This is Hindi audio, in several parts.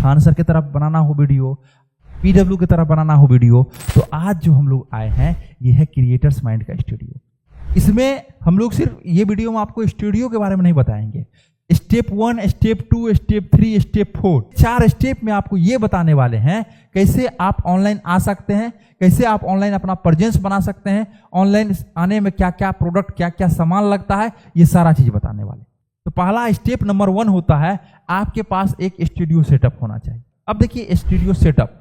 खान सर की तरफ बनाना हो वीडियो, PW की तरफ बनाना हो वीडियो, तो आज जो हम लोग आए हैं ये है क्रिएटर्स माइंड का स्टूडियो। इसमें हम लोग सिर्फ ये वीडियो में आपको स्टूडियो के बारे में नहीं बताएंगे, step 1, step 2, step 3, step 4, 4 step में आपको ये बताने वाले हैं कैसे आप ऑनलाइन आ सकते हैं, कैसे आप ऑनलाइन अपना प्रेजेंस बना सकते हैं, ऑनलाइन आने में क्या क्या प्रोडक्ट, क्या क्या सामान लगता है, ये सारा चीज बताने वाले। तो पहला स्टेप नंबर 1 होता है आपके पास एक स्टूडियो सेटअप होना चाहिए। अब देखिए स्टूडियो सेटअप,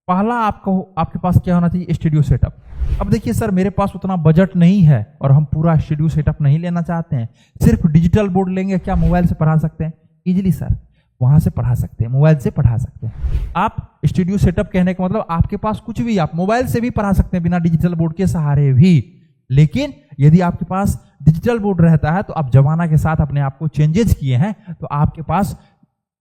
पहला आपके पास क्या होना चाहिए? Studio setup. अब देखिए सर मेरे पास उतना बजट नहीं है और हम पूरा स्टूडियो सेटअप नहीं लेना चाहते हैं, सिर्फ डिजिटल बोर्ड लेंगे, क्या मोबाइल से पढ़ा सकते हैं? इजीली सर, वहां से पढ़ा सकते हैं, मोबाइल से पढ़ा सकते हैं। आप स्टूडियो सेटअप कहने का मतलब आपके पास कुछ भी, आप मोबाइल से भी पढ़ा सकते हैं बिना डिजिटल बोर्ड के सहारे भी। लेकिन यदि आपके पास डिजिटल बोर्ड रहता है तो आप जमाना के साथ अपने आप को चेंजेस किए हैं, तो आपके पास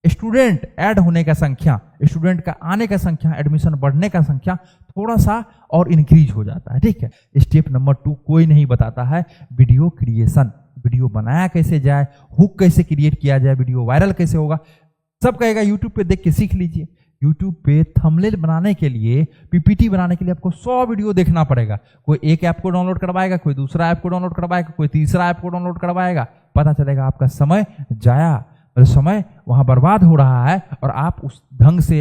स्टूडेंट ऐड होने का संख्या, स्टूडेंट का आने का संख्या, एडमिशन बढ़ने का संख्या थोड़ा सा और इंक्रीज हो जाता है। ठीक है। स्टेप नंबर 2 कोई नहीं बताता है, वीडियो क्रिएशन, वीडियो बनाया कैसे जाए, हुक कैसे क्रिएट किया जाए, वीडियो वायरल कैसे होगा, सब कहेगा यूट्यूब पे देख के सीख लीजिए। यूट्यूब पे थंबनेल बनाने के लिए, PPT बनाने के लिए आपको 100 वीडियो देखना पड़ेगा। कोई एक ऐप को डाउनलोड करवाएगा, कोई दूसरा ऐप को डाउनलोड करवाएगा, कोई तीसरा ऐप को डाउनलोड करवाएगा, पता चलेगा आपका समय जाया, समय वहां बर्बाद हो रहा है और आप उस ढंग से,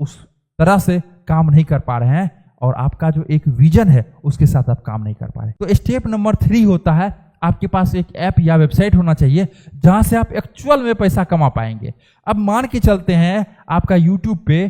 उस तरह से काम नहीं कर पा रहे हैं और आपका जो एक विजन है उसके साथ आप काम नहीं कर पा रहे। तो स्टेप नंबर 3 होता है आपके पास एक ऐप या वेबसाइट होना चाहिए जहां से आप एक्चुअल में पैसा कमा पाएंगे। अब मान के चलते हैं आपका यूट्यूब पे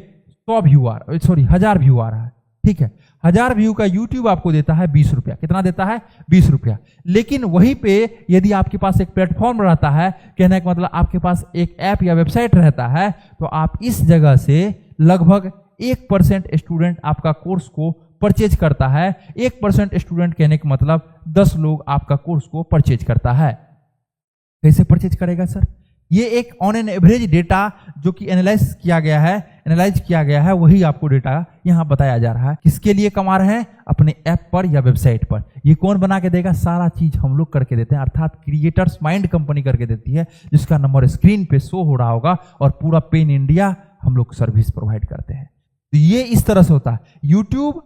1000 व्यू आ रहा है, ठीक है, 1000 व्यू का यूट्यूब आपको देता है 20 रुपया। कितना देता है? 20 रुपया। लेकिन वहीं पे यदि आपके पास एक प्लेटफॉर्म रहता है, कहने का मतलब आपके पास एक ऐप या वेबसाइट रहता है, तो आप इस जगह से लगभग 1% स्टूडेंट आपका कोर्स को परचेज करता है। 1% स्टूडेंट कहने का मतलब 10 लोग आपका कोर्स को परचेज करता है। कैसे परचेज करेगा सर? ये एक ऑन एन एवरेज डेटा जो कि एनालाइज किया गया है, वही आपको डेटा यहां बताया जा रहा है। किसके लिए कमा रहे हैं? अपने ऐप पर या वेबसाइट पर। ये कौन बना के देगा? सारा चीज हम लोग करके देते हैं, अर्थात क्रिएटर्स माइंड कंपनी करके देती है, जिसका नंबर स्क्रीन पे शो हो रहा होगा, और पूरा पेन इंडिया हम लोग सर्विस प्रोवाइड करते हैं। तो ये इस तरह से होता है। यूट्यूब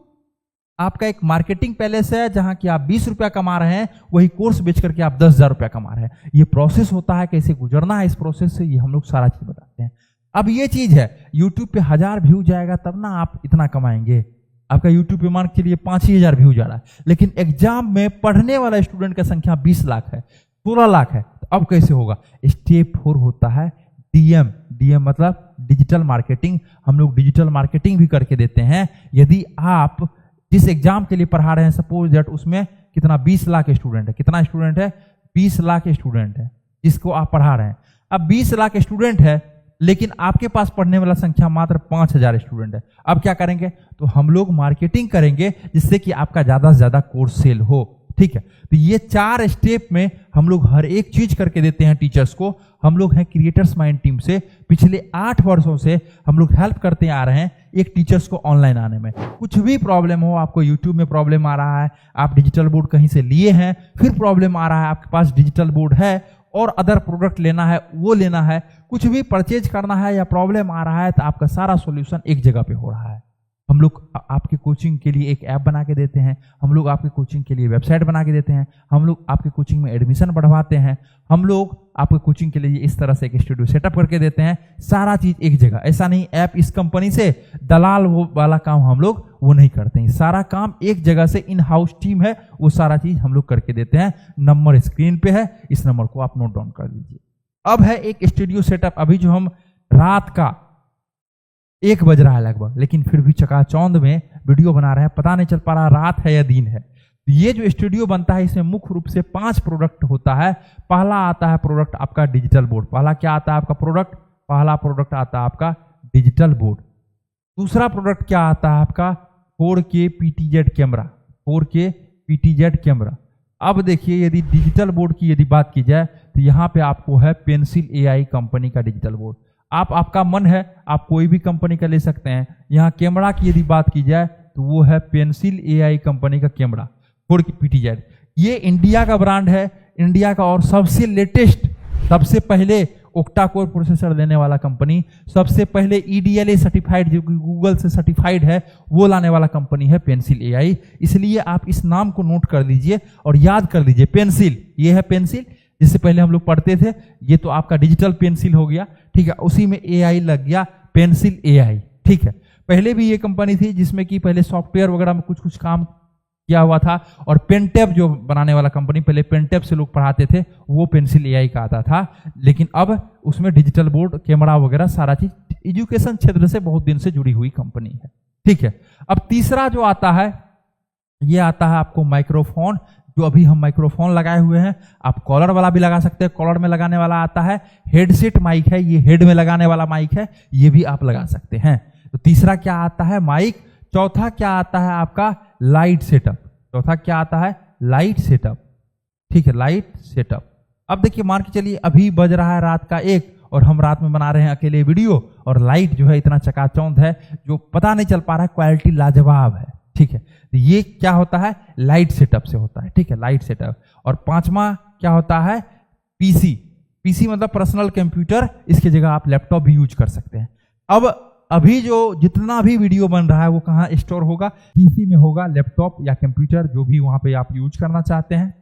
आपका एक मार्केटिंग पैलेस है जहां कि आप 20 रुपया कमा रहे हैं, वही कोर्स बेच करके आप 10,000 रुपया कमा रहे हैं। ये प्रोसेस होता है, कैसे गुजरना है इस प्रोसेस से, ये हम लोग सारा चीज बताते हैं। अब ये चीज है, यूट्यूब पे 1000 व्यू जाएगा तब ना आप इतना कमाएंगे। आपका यूट्यूब पे मान के लिए 5,000 व्यू जा रहा है, लेकिन एग्जाम में पढ़ने वाला स्टूडेंट का संख्या 20 लाख है, 16 लाख है, तो अब कैसे होगा? स्टेप 4 होता है DM मतलब डिजिटल मार्केटिंग। हम लोग डिजिटल मार्केटिंग भी करके देते हैं। यदि आप जिस एग्जाम के लिए पढ़ा रहे हैं, सपोज दैट उसमें कितना 20 लाख स्टूडेंट है, कितना स्टूडेंट है? 20 लाख स्टूडेंट है जिसको आप पढ़ा रहे हैं। अब 20 लाख स्टूडेंट है, लेकिन आपके पास पढ़ने वाला संख्या मात्र 5000 स्टूडेंट है। अब क्या करेंगे? तो हम लोग मार्केटिंग करेंगे जिससे कि आपका ज्यादा से ज्यादा कोर्स सेल हो। ठीक है। तो ये 4 स्टेप में हम लोग हर एक चीज करके देते हैं टीचर्स को। हम लोग हैं क्रिएटर्स माइंड टीम से, पिछले 8 वर्षों से हम लोग हेल्प करते आ रहे हैं एक टीचर्स को ऑनलाइन आने में। कुछ भी प्रॉब्लम हो, आपको यूट्यूब में प्रॉब्लम आ रहा है, आप डिजिटल बोर्ड कहीं से लिए हैं, फिर प्रॉब्लम आ रहा है, आपके पास डिजिटल बोर्ड है और अदर प्रोडक्ट लेना है, वो लेना है, कुछ भी परचेज करना है या प्रॉब्लम आ रहा है, तो आपका सारा सॉल्यूशन एक जगह पे हो रहा है। हम लोग आपके कोचिंग के लिए एक ऐप बना के देते हैं, हम लोग आपके कोचिंग के लिए वेबसाइट बना के देते हैं, हम लोग आपके कोचिंग में एडमिशन बढ़वाते हैं, हम लोग आपके कोचिंग के लिए इस तरह से एक स्टूडियो सेटअप करके देते हैं। सारा चीज एक जगह। ऐसा नहीं ऐप इस कंपनी से दलाल वो वाला काम हम लोग वो नहीं करते हैं। सारा काम एक जगह से, इन हाउस टीम है, वो सारा चीज हम लोग करके देते हैं। नंबर स्क्रीन पे है, इस नंबर को आप नोट डाउन कर लीजिए। अब है एक स्टूडियो सेटअप। अभी जो हम रात का 1 बज रहा है लगभग, लेकिन फिर भी चकाचौंध में वीडियो बना रहे हैं, पता नहीं चल पा रहा रात है या दिन है। ये जो स्टूडियो बनता है, इसमें मुख्य रूप से 5 प्रोडक्ट होता है। पहला आता है प्रोडक्ट आपका डिजिटल बोर्ड। पहला क्या आता है आपका प्रोडक्ट? पहला प्रोडक्ट आता है आपका डिजिटल बोर्ड। दूसरा प्रोडक्ट क्या आता है आपका? 4K PTZ camera. 4K PTZ camera. अब देखिए, यदि डिजिटल बोर्ड की यदि बात की जाए तो यहाँ पे आपको है पेंसिल AI कंपनी का डिजिटल बोर्ड। आपका मन है, आप कोई भी कंपनी का ले सकते हैं। यहाँ कैमरा की यदि बात की जाए तो वो है पेंसिल AI कंपनी का कैमरा 4K PTZ। ये इंडिया का ब्रांड है, इंडिया का, और सबसे लेटेस्ट, सबसे पहले ओक्टा कोर प्रोसेसर देने वाला कंपनी, सबसे पहले EDLA सर्टिफाइड जो कि गूगल से सर्टिफाइड है वो लाने वाला कंपनी है पेंसिल AI। इसलिए आप इस नाम को नोट कर लीजिए और याद कर लीजिए, पेंसिल, ये है पेंसिल जिससे पहले हम लोग पढ़ते थे, ये तो आपका डिजिटल पेंसिल हो गया, ठीक है, उसी में AI लग गया, पेंसिल AI, ठीक है। पहले भी ये कंपनी थी जिसमें कि पहले सॉफ्टवेयर वगैरह में कुछ कुछ काम किया हुआ था, और पेनटेप जो बनाने वाला कंपनी, पहले पेनटेप से लोग पढ़ाते थे, वो पेंसिल AI का आता था, लेकिन अब उसमें डिजिटल बोर्ड, कैमरा वगैरह सारा चीज एजुकेशन क्षेत्र से बहुत दिन से जुड़ी हुई कंपनी है, ठीक है। अब तीसरा जो आता है, ये आता है आपको माइक्रोफोन, जो अभी हम माइक्रोफोन लगाए हुए हैं, आप कॉलर वाला भी लगा सकते हैं, कॉलर में लगाने वाला आता है, हेडसेट माइक है, ये हेड में लगाने वाला माइक है, ये भी आप लगा सकते हैं। तो तीसरा क्या आता है, माइक। चौथा क्या आता है आपका, लाइट सेटअप। चौथा क्या आता है, लाइट सेटअप, ठीक है, लाइट सेटअप। अब देखिए, मान के चलिए अभी बज रहा है रात का 1 और हम रात में बना रहे हैं अकेले वीडियो, और लाइट जो है इतना चकाचौंध है जो पता नहीं चल पा रहा है, क्वालिटी लाजवाब है, ठीक है। तो ये क्या होता है, लाइट सेटअप से होता है, ठीक है, लाइट सेटअप। और पांचवा क्या होता है, पीसी। पीसी मतलब पर्सनल कंप्यूटर, इसकी जगह आप लैपटॉप भी यूज कर सकते हैं। अब अभी जो जितना भी वीडियो बन रहा है वो कहाँ स्टोर होगा, पीसी में होगा, लैपटॉप या कंप्यूटर जो भी वहां पे आप यूज करना चाहते हैं।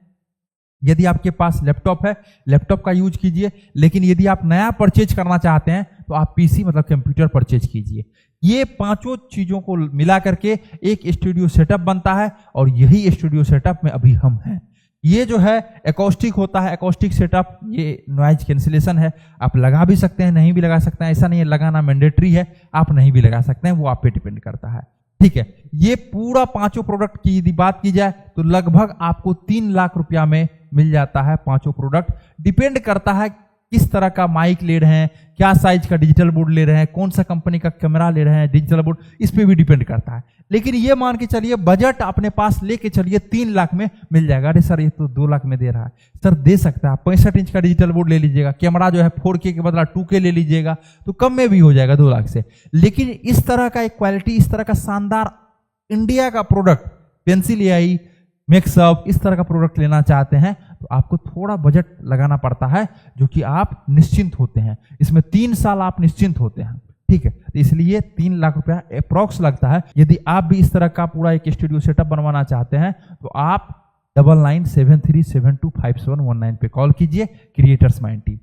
यदि आपके पास लैपटॉप है, लैपटॉप का यूज कीजिए, लेकिन यदि आप नया परचेज करना चाहते हैं तो आप पीसी मतलब कंप्यूटर परचेज कीजिए। ये पांचों चीजों को मिला करके एक स्टूडियो सेटअप बनता है, और यही स्टूडियो सेटअप में अभी हम हैं। ये जो है एकॉस्टिक होता है, एकॉस्टिक सेटअप, ये नॉइज कैंसिलेशन है, आप लगा भी सकते हैं, नहीं भी लगा सकते हैं, ऐसा नहीं है लगाना मैंडेटरी है, आप नहीं भी लगा सकते हैं, वो आप पे डिपेंड करता है, ठीक है। ये पूरा पांचों प्रोडक्ट की यदि बात की जाए तो लगभग आपको 3 लाख रुपया में मिल जाता है पांचों प्रोडक्ट। डिपेंड करता है किस तरह का माइक ले रहे हैं, क्या साइज का डिजिटल बोर्ड ले रहे हैं, कौन सा कंपनी का कैमरा ले रहे हैं, डिजिटल बोर्ड, इस पे भी डिपेंड करता है। लेकिन ये मान के चलिए, बजट अपने पास लेके चलिए 3 लाख में मिल जाएगा। अरे सर ये तो 2 लाख में दे रहा है, सर दे सकता है, 65 इंच का डिजिटल बोर्ड ले लीजिएगा, कैमरा जो है 4K के बदला 2K ले लीजिएगा, तो कम में भी हो जाएगा 2 लाख से। लेकिन इस तरह का एक क्वालिटी, इस तरह का शानदार इंडिया का प्रोडक्ट, पेंसिल AI, मेक्सअप, इस तरह का प्रोडक्ट लेना चाहते हैं तो आपको थोड़ा बजट लगाना पड़ता है, जो कि आप निश्चिंत होते हैं, इसमें 3 साल आप निश्चिंत होते हैं, ठीक है। तो इसलिए 3 लाख रुपया अप्रॉक्स लगता है। यदि आप भी इस तरह का पूरा एक स्टूडियो सेटअप बनवाना चाहते हैं तो आप 9973725719 पे कॉल कीजिए, क्रिएटर्स माइंड टीम।